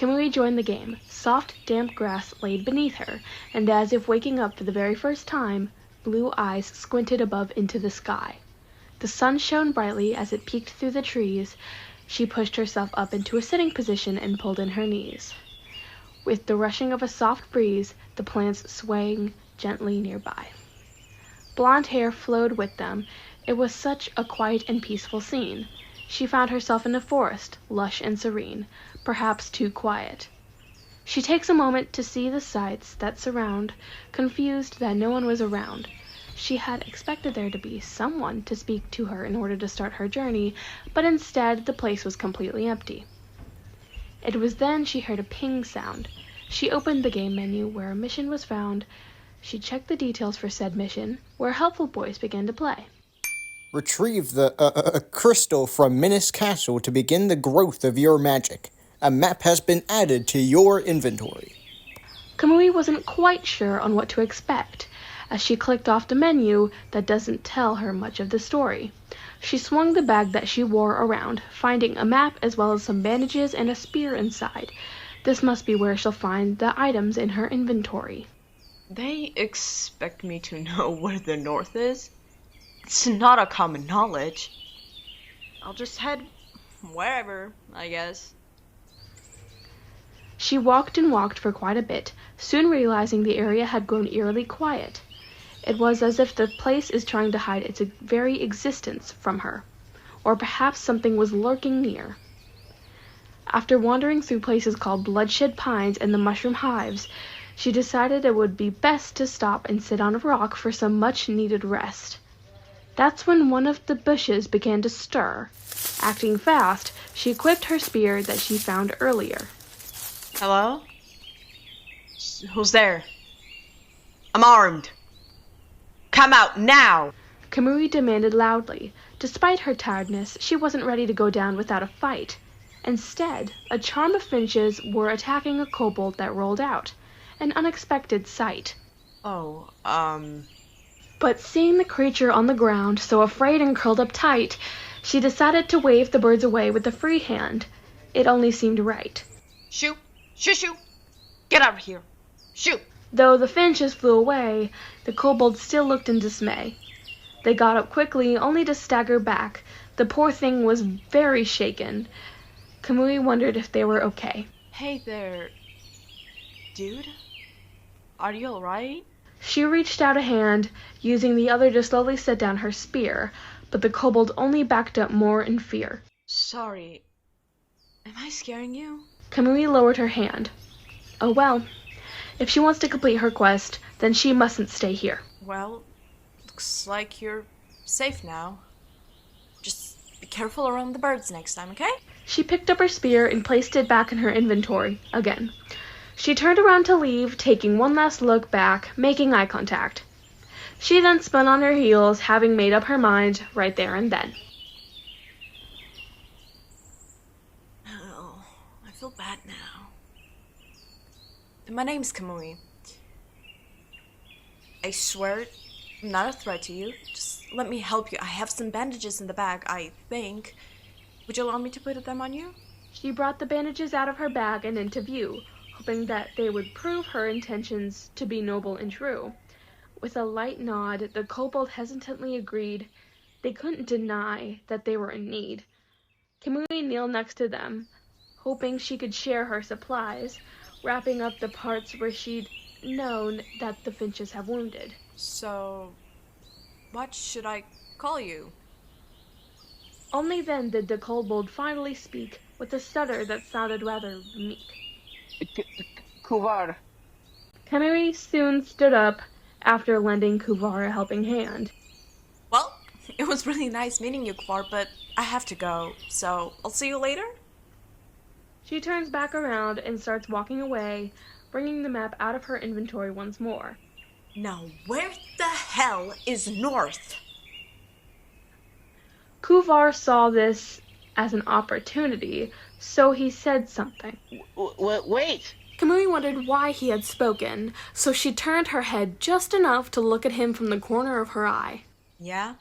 Kamui joined the game. Soft, damp grass laid beneath her, and as if waking up for the very first time, blue eyes squinted above into the sky. The sun shone brightly as it peeked through the trees. She pushed herself up into a sitting position and pulled in her knees. With the rushing of a soft breeze, the plants swaying gently nearby. Blonde hair flowed with them. It was such a quiet and peaceful scene. She found herself in a forest, lush and serene, perhaps too quiet. She takes a moment to see the sights that surround, confused that no one was around. She had expected there to be someone to speak to her in order to start her journey, but instead the place was completely empty. It was then she heard a ping sound. She opened the game menu where a mission was found. She checked the details for said mission, where a helpful voice began to play. Retrieve the crystal from Minas Castle to begin the growth of your magic. A map has been added to your inventory. Kamui wasn't quite sure on what to expect, as she clicked off the menu that doesn't tell her much of the story. She swung the bag that she wore around, finding a map as well as some bandages and a spear inside. This must be where she'll find the items in her inventory. They expect me to know where the north is? It's not a common knowledge. I'll just head wherever, I guess. She walked and walked for quite a bit, soon realizing the area had grown eerily quiet. It was as if the place is trying to hide its very existence from her, or perhaps something was lurking near. After wandering through places called Bloodshed Pines and the Mushroom Hives, she decided it would be best to stop and sit on a rock for some much-needed rest. That's when one of the bushes began to stir. Acting fast, she equipped her spear that she found earlier. Hello? Who's there? I'm armed. Come out now! Kamui demanded loudly. Despite her tiredness, she wasn't ready to go down without a fight. Instead, a charm of finches were attacking a kobold that rolled out. An unexpected sight. But seeing the creature on the ground, so afraid and curled up tight, she decided to wave the birds away with a free hand. It only seemed right. Shoo! Shoo shoo! Get out of here! Shoo! Though the finches flew away, the kobold still looked in dismay. They got up quickly, only to stagger back. The poor thing was very shaken. Kamui wondered if they were okay. Hey there, dude? Are you alright? She reached out a hand, using the other to slowly set down her spear, but the kobold only backed up more in fear. Sorry. Am I scaring you? Kamui lowered her hand. Oh well, if she wants to complete her quest, then she mustn't stay here. Well, looks like you're safe now. Just be careful around the birds next time, okay? She picked up her spear and placed it back in her inventory again. She turned around to leave, taking one last look back, making eye contact. She then spun on her heels, having made up her mind right there and then. Oh, I feel bad now. My name's Kamui. I swear, I'm not a threat to you. Just let me help you. I have some bandages in the bag, I think. Would you allow me to put them on you? She brought the bandages out of her bag and into view, hoping that they would prove her intentions to be noble and true. With a light nod, the kobold hesitantly agreed. They couldn't deny that they were in need. Kamui kneeled next to them, hoping she could share her supplies, wrapping up the parts where she'd known that the finches have wounded. So, what should I call you? Only then did the kobold finally speak, with a stutter that sounded rather meek. Kuvar. Kamui soon stood up after lending Kuvar a helping hand. Well, it was really nice meeting you, Kuvar, but I have to go, so I'll see you later? She turns back around and starts walking away, bringing the map out of her inventory once more. Now, where the hell is north? Kuvar saw this as an opportunity, so he said something. Wait! Kamui wondered why he had spoken, so she turned her head just enough to look at him from the corner of her eye. Yeah?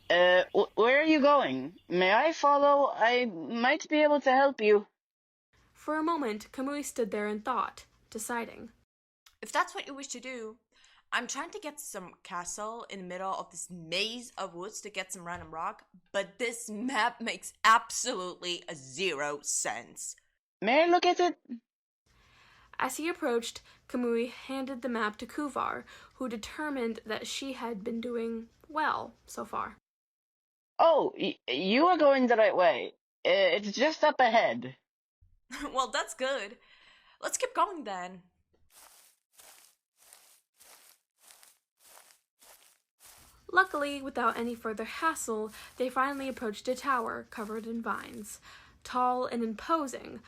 Where are you going? May I follow? I might be able to help you. For a moment, CAMUI stood there in thought, deciding. If that's what you wish to do, I'm trying to get some castle in the middle of this maze of woods to get some random rock, but this map makes absolutely zero sense. May I look at it? As he approached, CAMUI handed the map to Kuvar, who determined that she had been doing well so far. Oh, you are going the right way. It's just up ahead. Well, that's good. Let's keep going then. Luckily, without any further hassle, they finally approached a tower covered in vines. Tall and imposing,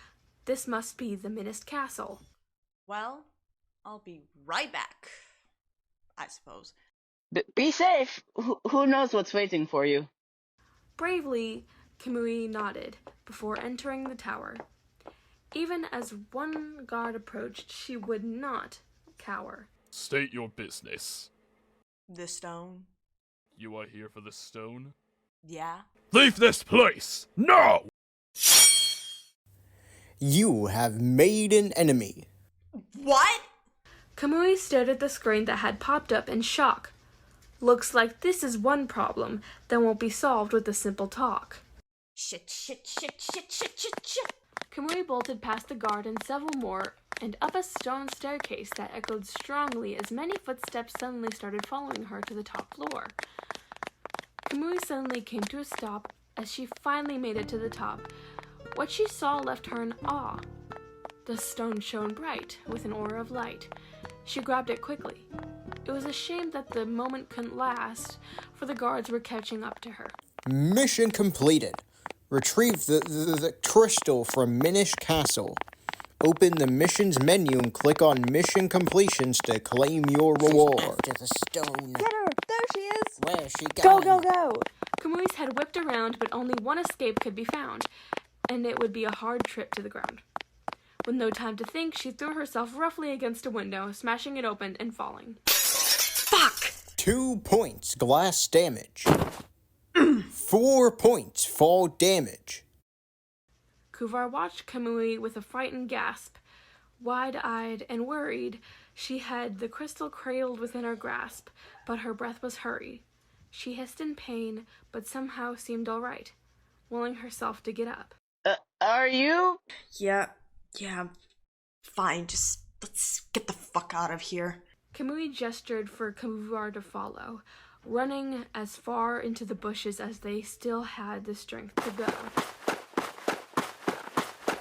this must be the Minist Castle. Well, I'll be right back, I suppose. Be safe. Who knows what's waiting for you? Bravely, CAMUI nodded before entering the tower. Even as one guard approached, she would not cower. State your business. The stone? You are here for the stone? Yeah. Leave this place! No! You have made an enemy. What? CAMUI stared at the screen that had popped up in shock. Looks like this is one problem that won't be solved with a simple talk. Shit. CAMUI bolted past the guard and several more, and up a stone staircase that echoed strongly as many footsteps suddenly started following her to the top floor. CAMUI suddenly came to a stop as she finally made it to the top. What she saw left her in awe. The stone shone bright, with an aura of light. She grabbed it quickly. It was a shame that the moment couldn't last, for the guards were catching up to her. Mission completed. Retrieve the crystal from Minish Castle. Open the missions menu and click on mission completions to claim your reward. After the stone. Get her! There she is! Where's she Go, going? go, go! CAMUI's head whipped around, but only one escape could be found, and it would be a hard trip to the ground. With no time to think, she threw herself roughly against a window, smashing it open and falling. Fuck! 2 points glass damage. 4 points fall damage. Kuvar watched CAMUI with a frightened gasp. Wide-eyed and worried, she had the crystal cradled within her grasp, but her breath was hurried. She hissed in pain, but somehow seemed all right, willing herself to get up. Are you? Yeah, fine, just let's get the fuck out of here. CAMUI gestured for Kuvar to follow, running as far into the bushes as they still had the strength to go.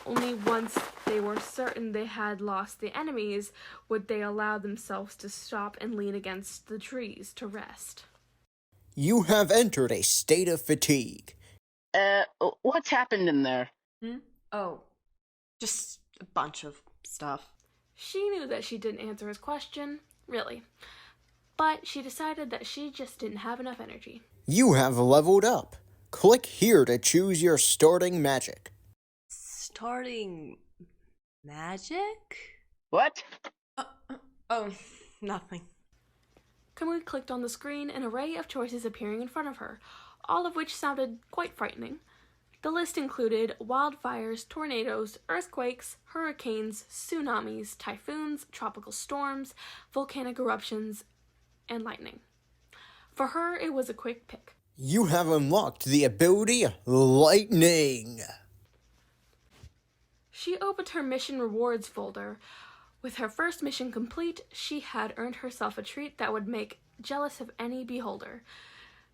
Only once they were certain they had lost the enemies would they allow themselves to stop and lean against the trees to rest. You have entered a state of fatigue. What's happened in there? Oh, just a bunch of stuff. She knew that she didn't answer his question, really, but she decided that she just didn't have enough energy. You have leveled up. Click here to choose your starting magic. Starting magic? What? Oh, nothing. CAMUI clicked on the screen, an array of choices appearing in front of her, all of which sounded quite frightening. The list included wildfires, tornadoes, earthquakes, hurricanes, tsunamis, typhoons, tropical storms, volcanic eruptions, and lightning. For her, it was a quick pick. You have unlocked the ability Lightning. She opened her mission rewards folder. With her first mission complete, she had earned herself a treat that would make jealous of any beholder.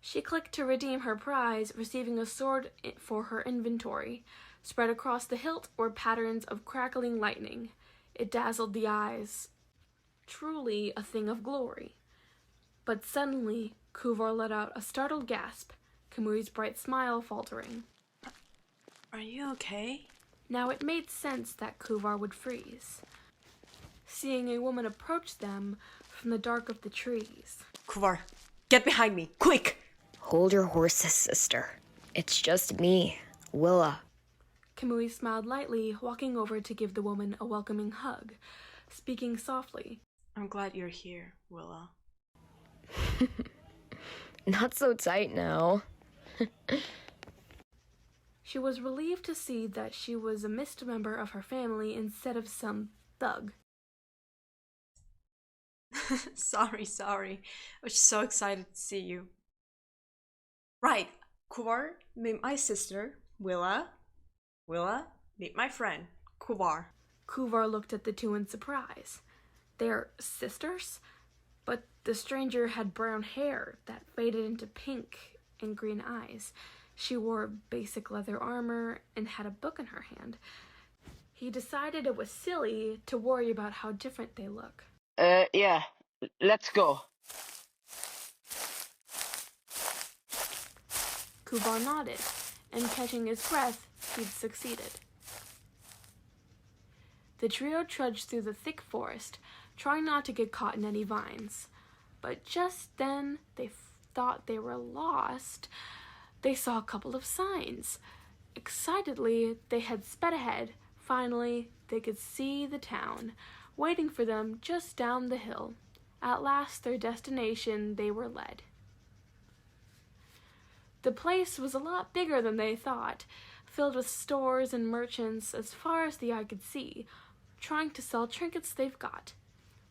She clicked to redeem her prize, receiving a sword for her inventory. Spread across the hilt were patterns of crackling lightning. It dazzled the eyes. Truly a thing of glory. But suddenly, Kuvar let out a startled gasp, CAMUI's bright smile faltering. Are you okay? Now it made sense that Kuvar would freeze, seeing a woman approach them from the dark of the trees. Kuvar, get behind me, quick! Hold your horses, sister. It's just me, Willa. CAMUI smiled lightly, walking over to give the woman a welcoming hug, speaking softly. I'm glad you're here, Willa. Not so tight now. She was relieved to see that she was a missed member of her family instead of some thug. Sorry. I was so excited to see you. Right, Kuvar, meet my sister, Willa. Willa, meet my friend, Kuvar. Kuvar looked at the two in surprise. They're sisters? But the stranger had brown hair that faded into pink and green eyes. She wore basic leather armor and had a book in her hand. He decided it was silly to worry about how different they look. Yeah. Let's go. Kuvar nodded, and catching his breath, he'd succeeded. The trio trudged through the thick forest, trying not to get caught in any vines. But just then they thought they were lost. They saw a couple of signs. Excitedly, they had sped ahead. Finally, they could see the town, waiting for them just down the hill. At last, their destination, they were led. The place was a lot bigger than they thought, filled with stores and merchants as far as the eye could see, trying to sell trinkets they've got.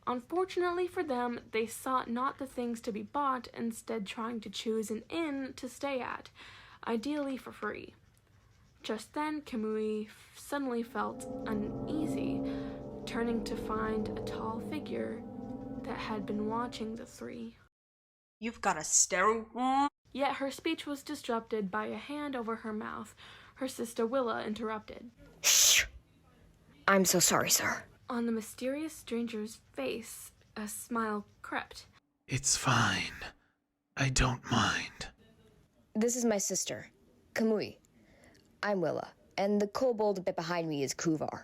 Unfortunately for them, they sought not the things to be bought, instead trying to choose an inn to stay at, ideally for free. Just then, CAMUI suddenly felt uneasy, turning to find a tall figure that had been watching the three. You've got a sterile. Yet her speech was disrupted by a hand over her mouth. Her sister Willa interrupted. Shh! I'm so sorry, sir. On the mysterious stranger's face, a smile crept. It's fine. I don't mind. This is my sister, CAMUI. I'm Willa, and the kobold a bit behind me is Kuvar.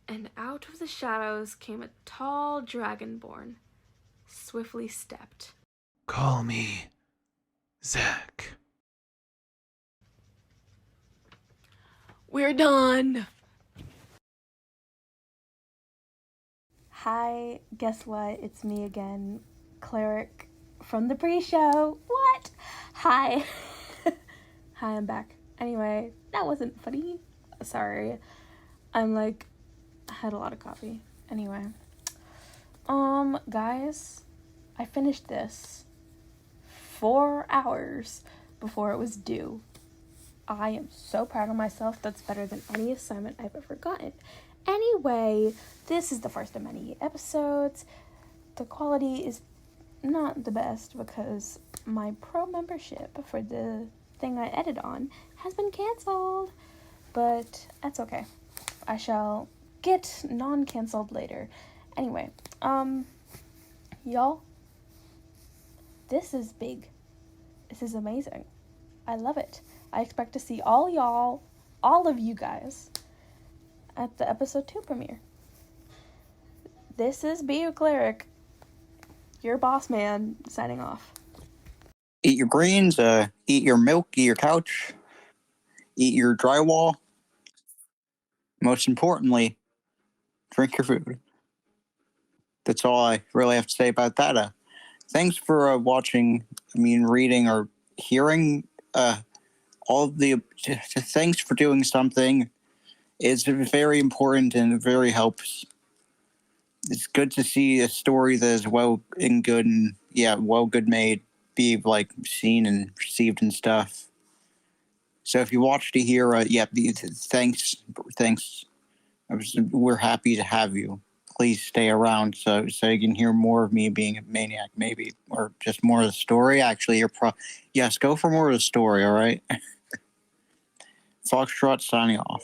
And out of the shadows came a tall dragonborn, swiftly stepped. Call me Zach. We're done! Hi, guess what? It's me again, Cleric from the pre-show. What? Hi. Hi, I'm back. Anyway, that wasn't funny. Sorry. I had a lot of coffee. Anyway. Guys, I finished this 4 hours before it was due. I am so proud of myself. That's better than any assignment I've ever gotten. Anyway, this is the first of many episodes. The quality is not the best because my pro membership for the thing I edit on has been canceled. But that's okay. I shall get non-canceled later. Anyway, y'all, this is big. This is amazing. I love it. I expect to see all of you guys at the episode 2 premiere. This is Be a Cleric, your boss man, signing off. Eat your greens, eat your milk, eat your couch, eat your drywall. Most importantly, drink your food. That's all I really have to say about that. Thanks for watching, reading or hearing all of the... Thanks for doing something. It's very important and it very helps. It's good to see a story that is well good made be seen and received and stuff. So if you watch to hear, thanks. We're happy to have you. Please stay around so you can hear more of me being a maniac, maybe, or just more of the story. Actually, yes, go for more of the story. All right. Foxtrot signing off.